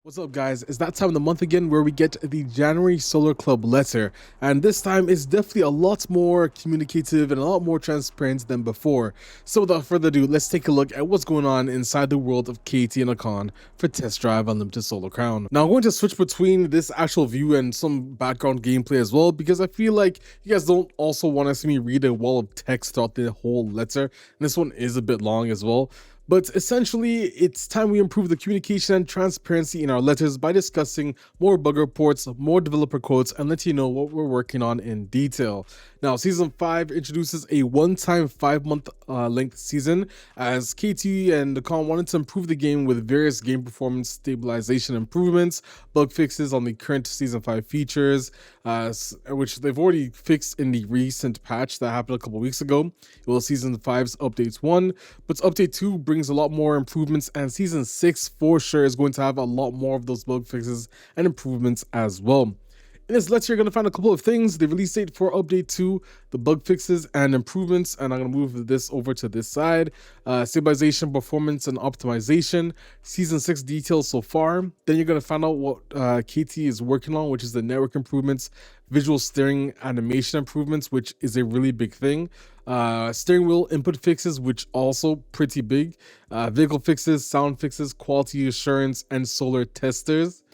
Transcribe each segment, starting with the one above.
What's up, guys? It's that time of the month again where we get the January Solar Club letter, and this time it's definitely a lot more communicative and a lot more transparent than before. So without further ado, let's take a look at what's going on inside the world of Katie and Akan for Test Drive Unlimited Solar Crown. Now I'm going to switch between this actual view and some background gameplay as well, because I feel like you guys don't also want to see me read a wall of text throughout the whole letter, and this one is a bit long as well. But essentially, it's time we improve the communication and transparency in our letters by discussing more bug reports, more developer quotes, and let you know what we're working on in detail. Now, Season 5 introduces a one-time 5-month length season, as KT and the Con wanted to improve the game with various game performance stabilization improvements, bug fixes on the current Season 5 features, which they've already fixed in the recent patch that happened a couple weeks ago. Well, Season 5's Update 1, but Update 2 brings a lot more improvements, and Season 6 for sure is going to have a lot more of those bug fixes and improvements as well. In this letter, you're going to find a couple of things: the release date for Update 2, the bug fixes and improvements, and I'm going to move this over to this side, stabilization, performance, and optimization, Season 6 details so far. Then you're going to find out what KT is working on, which is the network improvements, visual steering animation improvements, which is a really big thing, steering wheel input fixes, which also pretty big, vehicle fixes, sound fixes, quality assurance, and solar testers.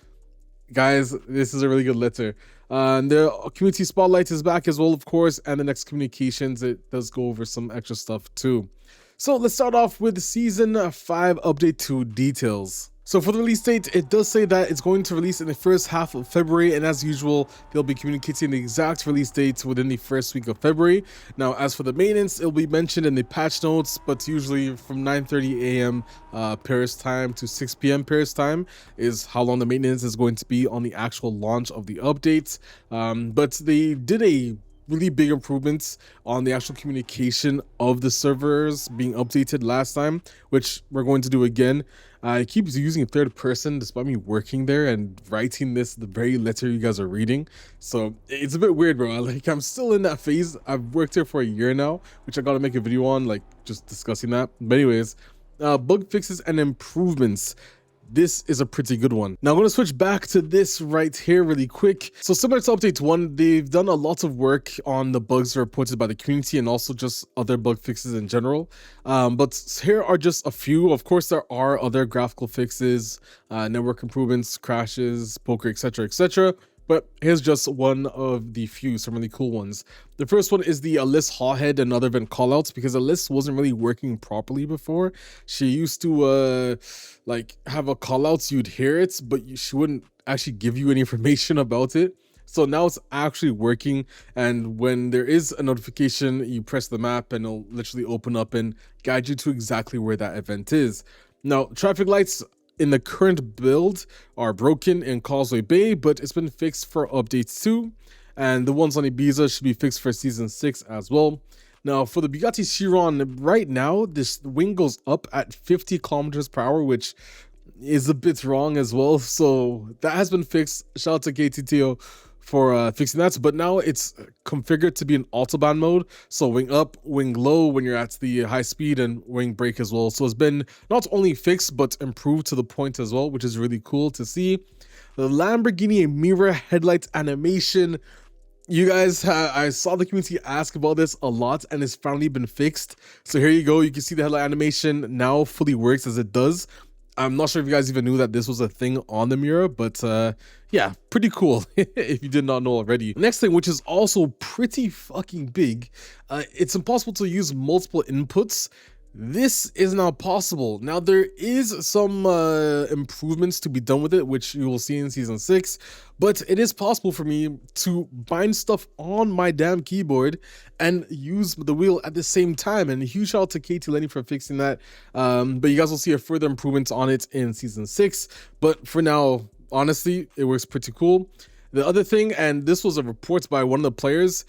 Guys, this is a really good letter. The community spotlight is back as well, of course, and the next communications, it does go over some extra stuff too. So let's start off with Season 5 Update 2 details. So for the release date, it does say that it's going to release in the first half of February, and as usual, they'll be communicating the exact release date within the first week of February. Now, as for the maintenance, it'll be mentioned in the patch notes, but usually from 9:30 a.m. Paris time to 6 p.m. Paris time is how long the maintenance is going to be on the actual launch of the updates. But they did a really big improvements on the actual communication of the servers being updated last time, which we're going to do again. I keep using third person despite me working there and writing the very letter you guys are reading. So it's a bit weird, bro. Like, I'm still in that phase. I've worked here for a year now, which I gotta make a video on, like just discussing that. But anyways, bug fixes and improvements. This is a pretty good one. Now I'm going to switch back to this right here really quick. So similar to Update 1, they've done a lot of work on the bugs reported by the community and also just other bug fixes in general. But here are just a few. Of course, there are other graphical fixes, network improvements, crashes, poker, etc., etc. But here's just one of the few, some really cool ones. The first one is the Alyss Hawhead and other event callouts, because Alyss wasn't really working properly before. She used to like have a callouts, you'd hear it, but she wouldn't actually give you any information about it. So now it's actually working, and when there is a notification, you press the map and it'll literally open up and guide you to exactly where that event is. Now, traffic lights in the current build are broken in Causeway Bay, but it's been fixed for Update 2, and the ones on Ibiza should be fixed for Season 6 as well. Now, for the Bugatti Chiron, right now, this wing goes up at 50 kilometers per hour, which is a bit wrong as well, so that has been fixed. Shout out to KTTO for fixing that, but now it's configured to be in autobahn mode, so wing up, wing low when you're at the high speed, and wing brake as well. So it's been not only fixed but improved to the point as well, which is really cool to see. The Lamborghini mirror headlights animation, you guys, I saw the community ask about this a lot, and it's finally been fixed. So here you go, you can see the headlight animation now fully works as it does. I'm not sure if you guys even knew that this was a thing on the mirror, but yeah, pretty cool if you did not know already. Next thing, which is also pretty fucking big, it's impossible to use multiple inputs. This is now possible. Now, there is some improvements to be done with it, which you will see in Season 6, but it is possible for me to bind stuff on my damn keyboard and use the wheel at the same time. And huge shout out to Katie Lenny for fixing that. But you guys will see a further improvement on it in Season 6. But for now, honestly, it works pretty cool. The other thing, and this was a report by one of the players,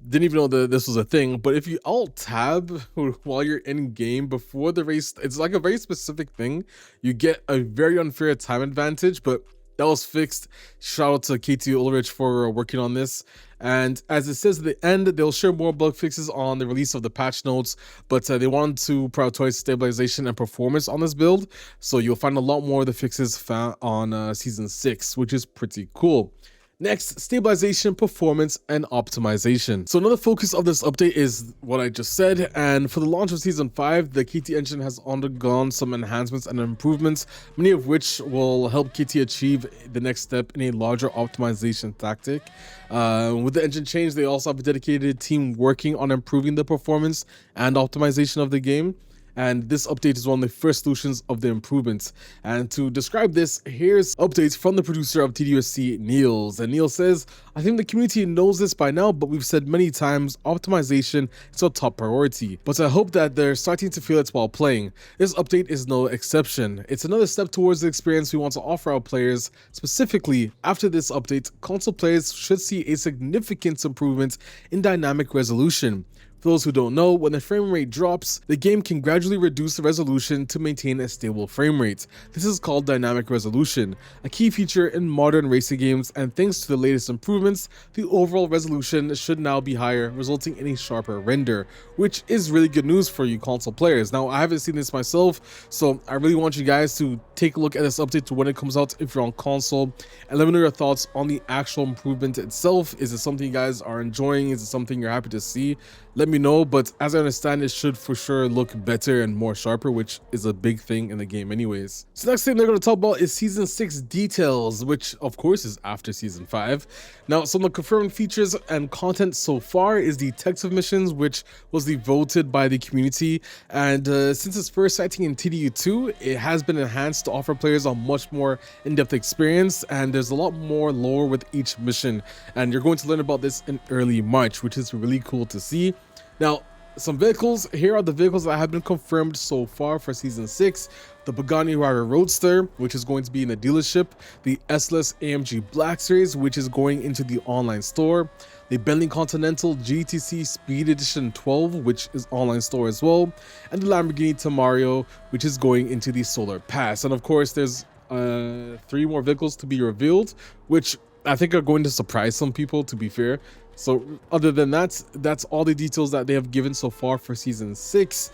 didn't even know that this was a thing, but if you alt tab while you're in game before the race, it's like a very specific thing. You get a very unfair time advantage, but that was fixed. Shout out to KT Ulrich for working on this. And as it says at the end, they'll share more bug fixes on the release of the patch notes, but they want to prioritize stabilization and performance on this build. So you'll find a lot more of the fixes found on Season 6, which is pretty cool. Next, stabilization, performance, and optimization. So another focus of this update is what I just said, and for the launch of Season 5, the KT engine has undergone some enhancements and improvements, many of which will help KT achieve the next step in a larger optimization tactic. With the engine change, they also have a dedicated team working on improving the performance and optimization of the game. And this update is one of the first solutions of the improvements. And to describe this, here's updates from the producer of TDUSC, Niels. And Niels says, I think the community knows this by now, but we've said many times, optimization is a top priority. But I hope that they're starting to feel it while playing. This update is no exception. It's another step towards the experience we want to offer our players. Specifically, after this update, console players should see a significant improvement in dynamic resolution. For those who don't know, when the frame rate drops, the game can gradually reduce the resolution to maintain a stable frame rate. This is called dynamic resolution, a key feature in modern racing games, and thanks to the latest improvements, the overall resolution should now be higher, resulting in a sharper render, which is really good news for you console players. Now, I haven't seen this myself, so I really want you guys to take a look at this update to when it comes out if you're on console, and let me know your thoughts on the actual improvement itself. Is it something you guys are enjoying? Is it something you're happy to see? Let me know, but as I understand, it should for sure look better and more sharper, which is a big thing in the game anyways. So next thing they're going to talk about is Season 6 details, which of course is after Season 5. Now, some of the confirmed features and content so far is detective missions, which was voted by the community, and since its first sighting in TDU2, it has been enhanced to offer players a much more in-depth experience, and there's a lot more lore with each mission, and you're going to learn about this in early March, which is really cool to see. Now, some vehicles. Here are the vehicles that have been confirmed so far for Season 6. The Pagani Huayra Roadster, which is going to be in a dealership. The S-Less AMG Black Series, which is going into the online store. The Bentley Continental GTC Speed Edition 12, which is online store as well. And the Lamborghini Tamario, which is going into the Solar Pass. And of course, there's 3 more vehicles to be revealed, which I think are going to surprise some people, to be fair. So other than that, that's all the details that they have given so far for Season 6.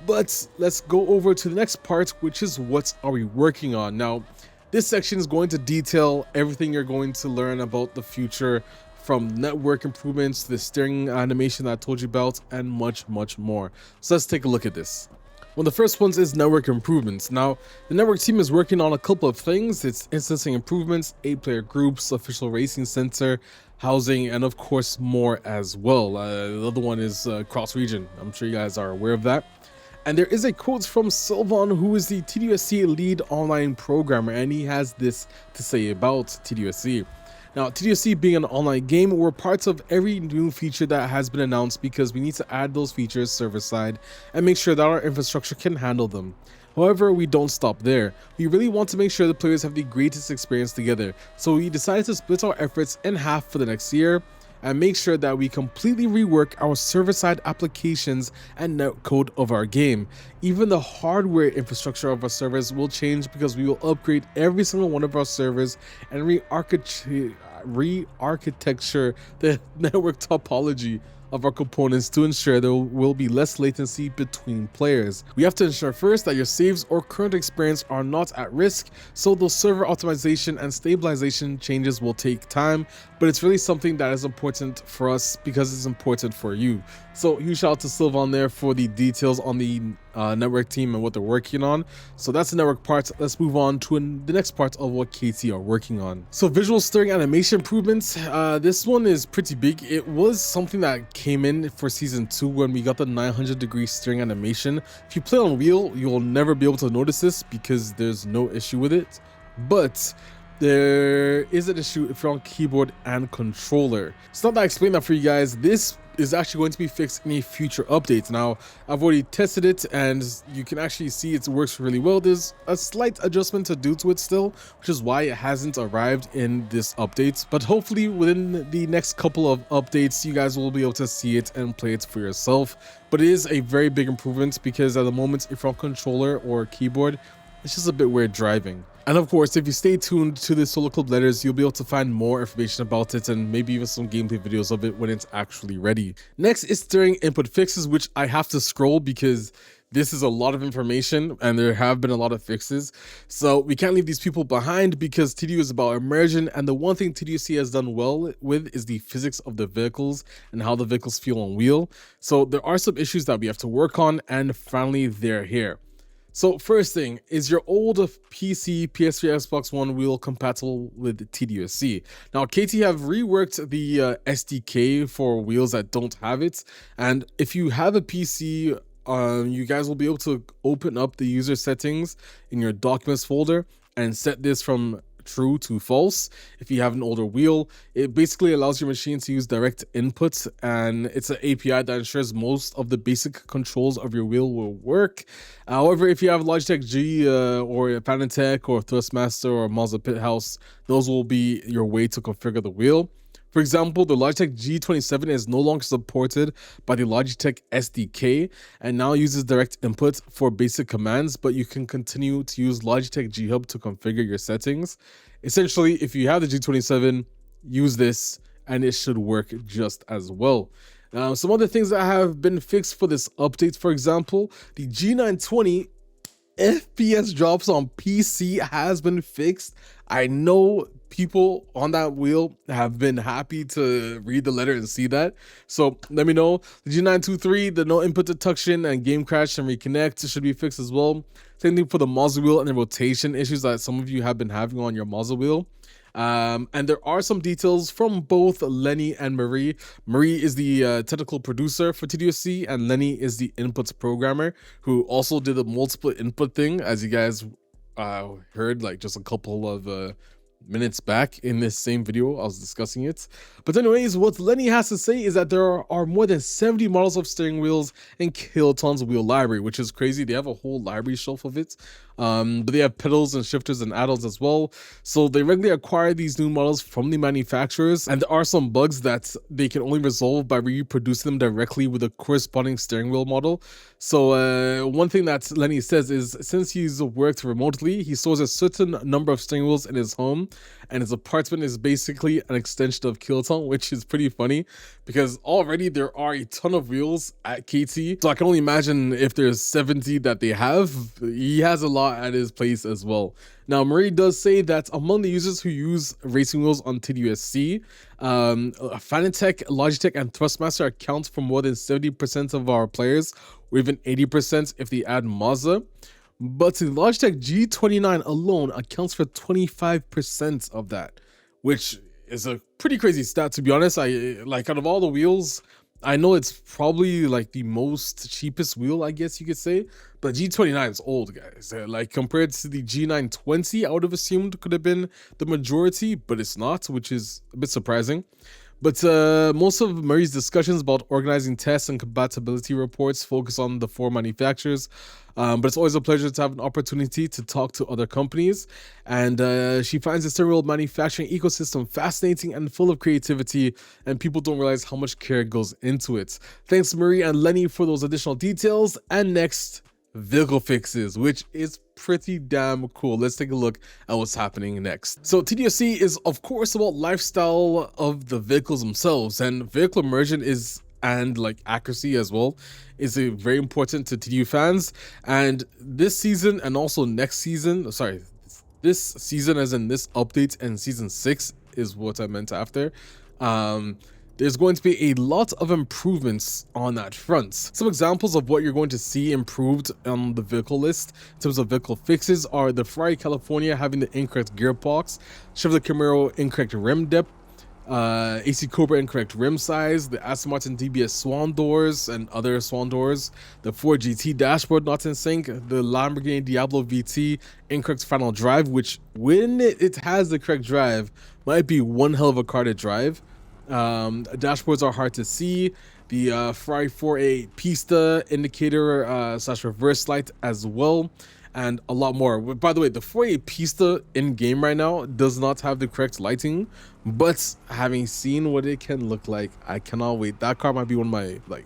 But let's go over to the next part, which is what are we working on. Now, this section is going to detail everything you're going to learn about the future, from network improvements to the steering animation that I told you about, and much, much more. So let's take a look at this. One of the first ones is network improvements. Now, the network team is working on a couple of things. It's instancing improvements, 8-player groups, official racing center, housing, and of course more as well. The other one is cross-region. I'm sure you guys are aware of that. And there is a quote from Sylvan, who is the TDUSC lead online programmer, and he has this to say about TDUSC. Now, TDUSC being an online game, we're parts of every new feature that has been announced because we need to add those features server-side and make sure that our infrastructure can handle them. However, we don't stop there. We really want to make sure the players have the greatest experience together, so we decided to split our efforts in half for the next year and make sure that we completely rework our server-side applications and netcode of our game. Even the hardware infrastructure of our servers will change because we will upgrade every single one of our servers and re-architecture the network topology of our components to ensure there will be less latency between players. We have to ensure first that your saves or current experience are not at risk, so those server optimization and stabilization changes will take time, but it's really something that is important for us because it's important for you. So huge shout out to Sylvan there for the details on the network team and what they're working on. So that's the network part. Let's move on to the next part of what KT are working on. So visual steering animation improvements. This one is pretty big. It was something that came in for Season 2 when we got the 900-degree steering animation. If you play on wheel, you'll never be able to notice this because there's no issue with it. But there is an issue if you're on keyboard and controller. So now that I explained that for you guys, this is actually going to be fixed in a future update. Now, I've already tested it and you can actually see it works really well. There's a slight adjustment to do to it still, which is why it hasn't arrived in this update. But hopefully within the next couple of updates, you guys will be able to see it and play it for yourself. But it is a very big improvement because at the moment, if you're on controller or keyboard, it's just a bit weird driving. And of course, if you stay tuned to the Solo Club letters, you'll be able to find more information about it and maybe even some gameplay videos of it when it's actually ready. Next is steering input fixes, which I have to scroll because this is a lot of information and there have been a lot of fixes. So we can't leave these people behind because TDU is about immersion, and the one thing TDUSC has done well with is the physics of the vehicles and how the vehicles feel on wheel. So there are some issues that we have to work on, and finally they're here. So first thing, is your old PC, PS3, Xbox One wheel compatible with TDUSC? Now, KT have reworked the SDK for wheels that don't have it, and if you have a PC, you guys will be able to open up the user settings in your documents folder and set this from true to false. If you have an older wheel, it basically allows your machine to use direct inputs, and it's an API that ensures most of the basic controls of your wheel will work. However, if you have Logitech G or Fanatec or Thrustmaster or Mazda Pithouse, those will be your way to configure the wheel. For example, the Logitech G27 is no longer supported by the Logitech SDK and now uses direct input for basic commands, but you can continue to use Logitech G Hub to configure your settings. Essentially, if you have the G27, use this and it should work just as well. Some other things that have been fixed for this update, for example, the G920 FPS drops on PC has been fixed. I know people on that wheel have been happy to read the letter and see that. So let me know. The G923, the no input detection and game crash and reconnect should be fixed as well. Same thing for the muzzle wheel and the rotation issues that some of you have been having on your muzzle wheel. And there are some details from both Lenny and Marie. Marie is the technical producer for TDUSC, and Lenny is the inputs programmer who also did the multiple input thing, as you guys heard like just a couple of minutes back in this same video. I was discussing it. But anyways, what Lenny has to say is that there are more than 70 models of steering wheels in Kiloton's wheel library, which is crazy. They have a whole library shelf of it. But they have pedals and shifters and add-ons as well. So they regularly acquire these new models from the manufacturers, and there are some bugs that they can only resolve by reproducing them directly with a corresponding steering wheel model. So one thing that Lenny says is, since he's worked remotely, he stores a certain number of steering wheels in his home, and his apartment is basically an extension of Kiloton, which is pretty funny because already there are a ton of wheels at KT. So I can only imagine if there's 70 that they have, he has a lot at his place as well. Now, Marie does say that among the users who use racing wheels on TDUSC, Fanatec, Logitech, and Thrustmaster account for more than 70% of our players, or even 80% if they add Mazda. But the Logitech G29 alone accounts for 25% of that, which is a pretty crazy stat, to be honest. Like, out of all the wheels, I know it's probably like the most cheapest wheel, I guess you could say, but G29 is old, guys. Like, compared to the G920, I would have assumed could have been the majority, but it's not, which is a bit surprising. But most of Murray's discussions about organizing tests and compatibility reports focus on the 4 manufacturers. But it's always a pleasure to have an opportunity to talk to other companies. And she finds the steering wheel manufacturing ecosystem fascinating and full of creativity, and people don't realize how much care goes into it. Thanks, Marie and Lenny, for those additional details. And next, vehicle fixes, which is pretty damn cool. Let's take a look at what's happening next. So TDUSC is of course about lifestyle of the vehicles themselves, and vehicle immersion is, and like accuracy as well, is a very important to TDU fans. And this season and also next season, sorry, this season as in this update and season 6 is what I meant after. There's going to be a lot of improvements on that front. Some examples of what you're going to see improved on the vehicle list in terms of vehicle fixes are the Ferrari California having the incorrect gearbox, Chevrolet Camaro incorrect rim depth, AC Cobra incorrect rim size, the Aston Martin DBS swan doors and other swan doors, the Ford GT dashboard not in sync, the Lamborghini Diablo VT incorrect final drive, which when it has the correct drive might be one hell of a car to drive. Dashboards are hard to see. The Ferrari 4A Pista indicator slash reverse light as well, and a lot more. By the way, the 4A Pista in game right now does not have the correct lighting, but having seen what it can look like, I cannot wait. That car might be one of my like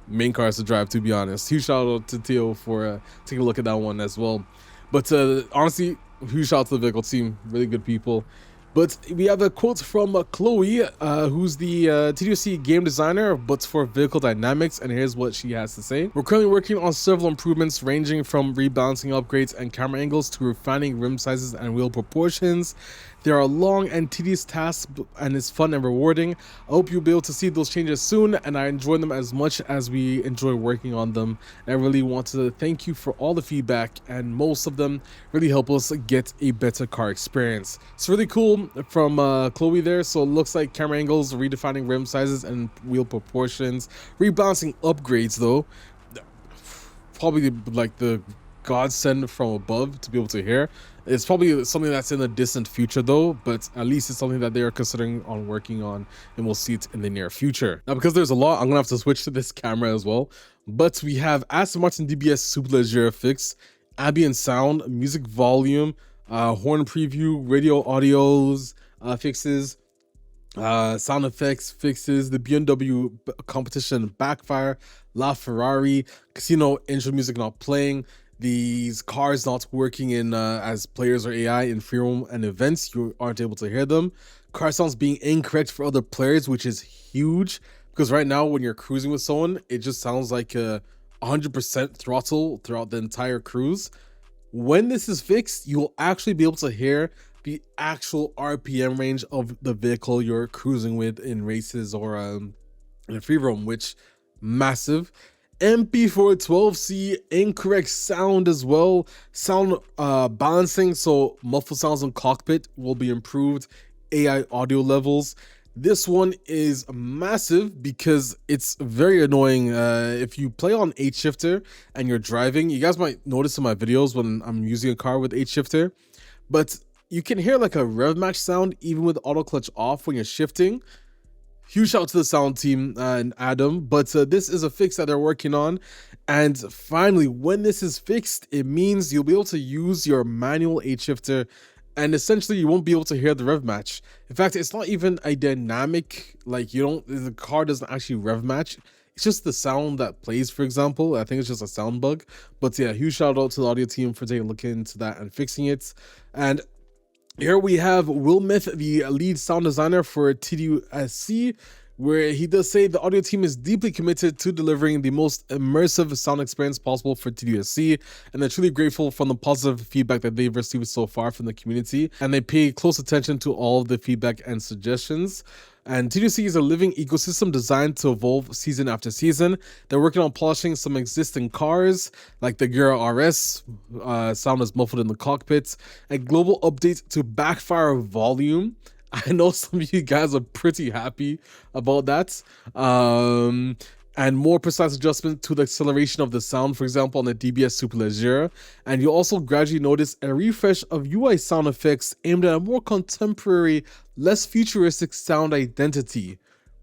main cars to drive, to be honest. Huge shout out to Theo for taking a look at that one as well. But honestly, huge shout out to the vehicle team, really good people. But we have a quote from Chloe, who's the TDUSC game designer, but for vehicle dynamics, and here's what she has to say. We're currently working on several improvements ranging from rebalancing upgrades and camera angles to refining rim sizes and wheel proportions. There are long and tedious tasks, and it's fun and rewarding. I hope you'll be able to see those changes soon, and I enjoy them as much as we enjoy working on them. And I really want to thank you for all the feedback, and most of them really help us get a better car experience. It's really cool from Chloe there. So it looks like camera angles, redefining rim sizes and wheel proportions, rebalancing upgrades though. Probably like the godsend from above to be able to hear. It's probably something that's in the distant future though, but at least it's something that they are considering on working on, and we'll see it in the near future. Now, because there's a lot, I'm gonna have to switch to this camera as well. But we have Aston Martin DBS Superleggera fix, ambient sound, music volume, horn preview, radio audios fixes, sound effects fixes, the BMW competition backfire, LaFerrari, casino intro music not playing, these cars not working in as players or AI in free roam and events, you aren't able to hear them, car sounds being incorrect for other players, which is huge because right now when you're cruising with someone, it just sounds like a 100% throttle throughout the entire cruise. When this is fixed, you will actually be able to hear the actual RPM range of the vehicle you're cruising with in races or in a free roam, which massive. MP412C incorrect sound as well. Sound balancing, so muffled sounds in cockpit will be improved. AI audio levels. This one is massive because it's very annoying. If you play on 8-shifter and you're driving, you guys might notice in my videos when I'm using a car with 8-shifter, but you can hear like a rev match sound even with auto clutch off when you're shifting. Huge shout out to the sound team and Adam, but this is a fix that they're working on. And finally, when this is fixed, it means you'll be able to use your manual 8-shifter and essentially you won't be able to hear the rev match. In fact, it's not even a dynamic, like the car doesn't actually rev match. It's just the sound that plays, for example. I think it's just a sound bug. But yeah, huge shout out to the audio team for taking a look into that and fixing it. And here we have Will Myth, the lead sound designer for TDUSC, where he does say the audio team is deeply committed to delivering the most immersive sound experience possible for TDUSC, and they're truly grateful from the positive feedback that they've received so far from the community, and they pay close attention to all of the feedback and suggestions. And TDUSC is a living ecosystem designed to evolve season after season. They're working on polishing some existing cars, like the Gira RS, sound is muffled in the cockpit, a global update to backfire volume. I know some of you guys are pretty happy about that. And more precise adjustment to the acceleration of the sound, for example, on the DBS Superleggera. And you'll also gradually notice a refresh of UI sound effects aimed at a more contemporary, less futuristic sound identity.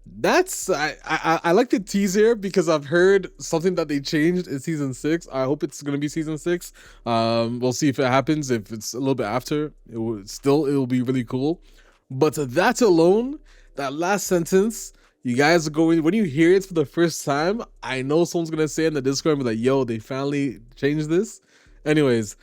That's I like the tease here because I've heard something that they changed in season 6. I hope it's gonna be season 6. We'll see if it happens. If it's a little bit after, it'll be really cool. But that alone, that last sentence, you guys are going, when you hear it for the first time, I know someone's gonna say in the Discord, be like, yo, they finally changed this. Anyways,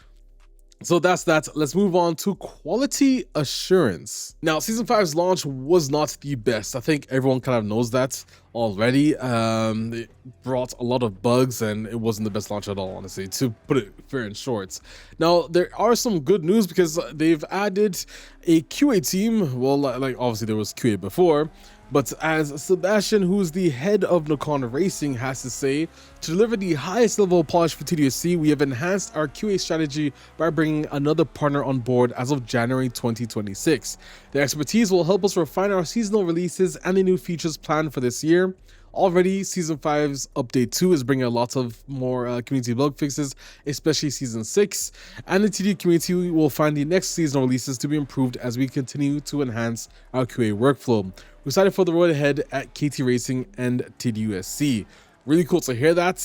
so that's that. Let's move on to quality assurance. Now, season 5's launch was not the best. I think everyone kind of knows that already. It brought a lot of bugs and it wasn't the best launch at all, honestly, to put it fair and short. Now, there are some good news because they've added a QA team. Well, like obviously there was QA before, but as Sebastian, who's the head of Nakon Racing, has to say, to deliver the highest level of polish for TDUSC, we have enhanced our QA strategy by bringing another partner on board as of January 2026. Their expertise will help us refine our seasonal releases and the new features planned for this year. Already, Season 5's Update 2 is bringing a lot of more community bug fixes, especially Season 6, and the TD community will find the next seasonal releases to be improved as we continue to enhance our QA workflow. We're excited for the road ahead at KT Racing and TDUSC. Really cool to hear that.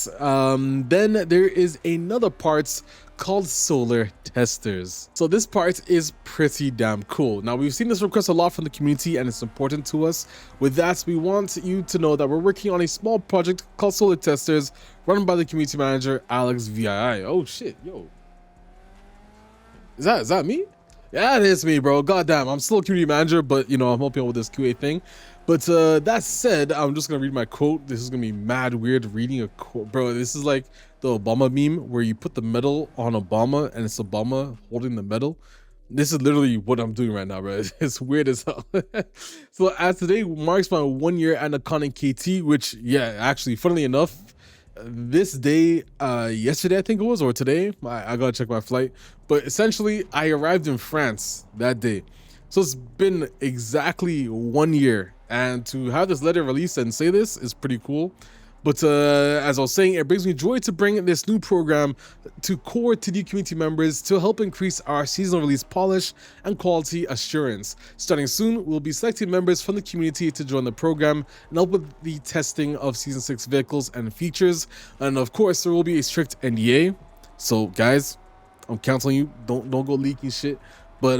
Then there is another part called Solar Testers. So this part is pretty damn cool. Now, we've seen this request a lot from the community and it's important to us. With that, we want you to know that we're working on a small project called Solar Testers run by the community manager, Alex VII. Oh shit, yo. Is that me? Yeah, it is me, bro. Goddamn, I'm still a community manager, but you know, I'm helping out with this QA thing. But that said, I'm just gonna read my quote. This is gonna be mad weird reading a quote, bro. This is like the Obama meme where you put the medal on Obama and it's Obama holding the medal. This is literally what I'm doing right now, bro. It's weird as hell. So as today marks my 1 year at Iconic KT, which yeah, actually, funnily enough, this day, yesterday I think it was, or today, I gotta check my flight. But essentially, I arrived in France that day. So it's been exactly 1 year, and to have this letter released and say this is pretty cool. But as I was saying, it brings me joy to bring this new program to core TD community members to help increase our seasonal release polish and quality assurance. Starting soon, we'll be selecting members from the community to join the program and help with the testing of Season 6 vehicles and features. And of course, there will be a strict NDA. So guys, I'm counseling you, don't go leaking shit. But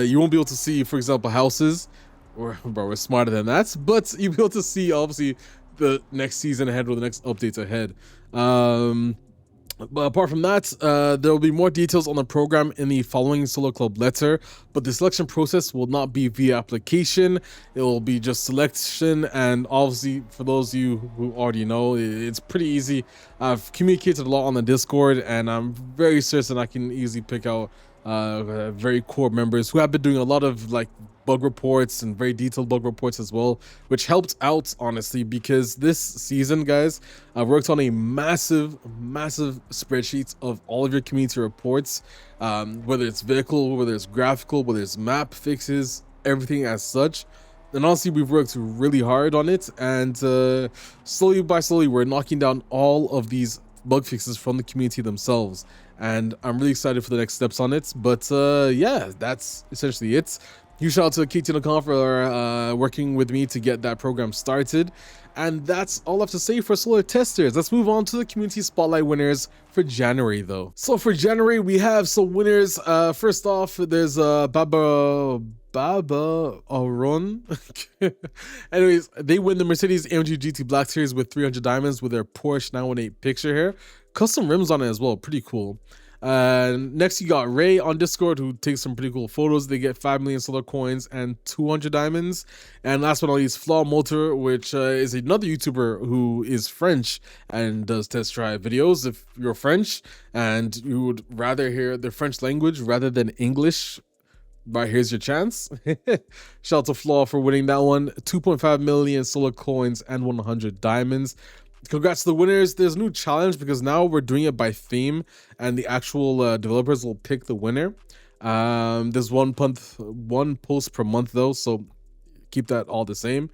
you won't be able to see, for example, houses. We're smarter than that. But you'll be able to see, obviously, the next season ahead or the next updates ahead. But apart from that, there will be more details on the program in the following Solo Club letter, but the selection process will not be via application. It will be just selection, and obviously for those of you who already know, it's pretty easy. I've communicated a lot on the Discord, and I'm very certain I can easily pick out very core members who have been doing a lot of like bug reports and very detailed bug reports as well, which helped out honestly, because this season, guys, I worked on a massive spreadsheet of all of your community reports, whether it's vehicle, whether it's graphical, whether it's map fixes, everything as such. And honestly, we've worked really hard on it, and slowly by slowly we're knocking down all of these bug fixes from the community themselves, and I'm really excited for the next steps on it. But yeah, that's essentially it. Huge shout out to KT.com for working with me to get that program started. And that's all I have to say for solar testers. Let's move on to the community spotlight winners for January though. So for January, we have some winners. First off, there's Baba Aron. Anyways, they win the Mercedes AMG GT Black Series with 300 diamonds with their Porsche 918 picture here. Custom rims on it as well, pretty cool. Next you got Ray on Discord, who takes some pretty cool photos. They get 5 million solar coins and 200 diamonds. And last but not least, Flaw Motor, which is another YouTuber who is French and does test drive videos. If you're French and you would rather hear the French language rather than English, right, here's your chance. Shout out to Flaw for winning that one. 2.5 million solar coins and 100 diamonds. Congrats to the winners. There's a new challenge because now we're doing it by theme, and the actual developers will pick the winner. There's one post per month though, so keep that all the same.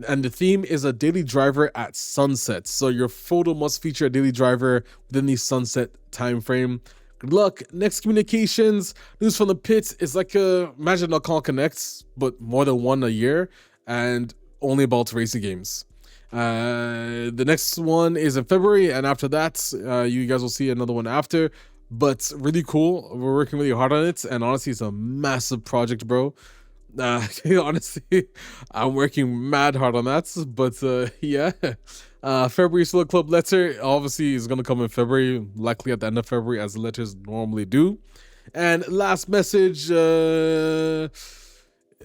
And the theme is a daily driver at sunset, so your photo must feature a daily driver within the sunset time frame. Good luck. Next communications news from the pit is like imagine a call connects, but more than one a year and only about racing games. The next one is in February, and after that, you guys will see another one after. But really cool. We're working really hard on it, and honestly, it's a massive project, bro. Honestly, I'm working mad hard on that. But yeah, February Solo Club letter obviously is gonna come in February, likely at the end of February, as the letters normally do. And last message.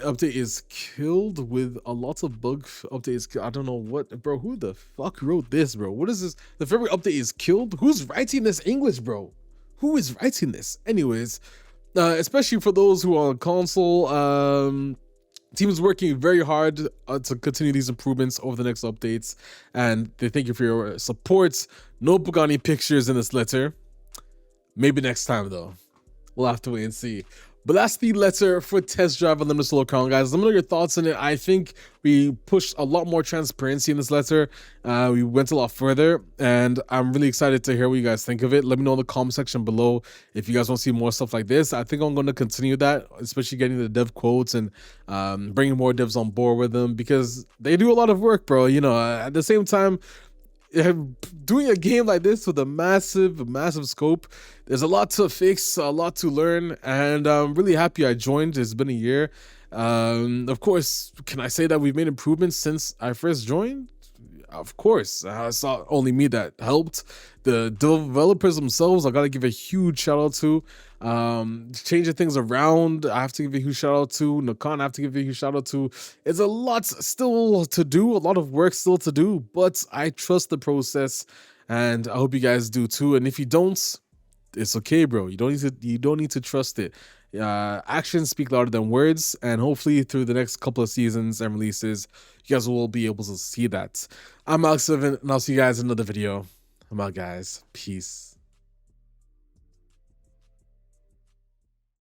Update is killed with a lot of bug updates. I don't know what, bro. Who the fuck wrote this, bro? What is this? The February update is killed. Who's writing this English, bro? Who is writing this? Anyways, especially for those who are on console, team is working very hard to continue these improvements over the next updates, and they thank you for your support. No Bugatti pictures in this letter. Maybe next time though. We'll have to wait and see. But that's the letter for Test Drive Unlimited Solo Crown, guys. Let me know your thoughts on it. I think we pushed a lot more transparency in this letter. We went a lot further, and I'm really excited to hear what you guys think of it. Let me know in the comment section below if you guys want to see more stuff like this. I think I'm going to continue that, especially getting the dev quotes and bringing more devs on board with them, because they do a lot of work, bro. You know, at the same time, doing a game like this with a massive scope, there's a lot to fix, a lot to learn, and I'm really happy I joined. It's been a year. Of course, can I say that we've made improvements since I first joined? of course, it's not only me that helped. The developers themselves, I gotta give a huge shout out to. Changing things around, I have to give a huge shout out to. Nakan, I have to give a huge shout out to. It's a lot still to do, a lot of work still to do, but I trust the process, and I hope you guys do too. And if you don't, it's okay, bro. You don't need to trust it. Actions speak louder than words, and hopefully through the next couple of seasons and releases, you guys will be able to see that. I'm Alex7, and I'll see you guys in another video. I'm out, guys. Peace.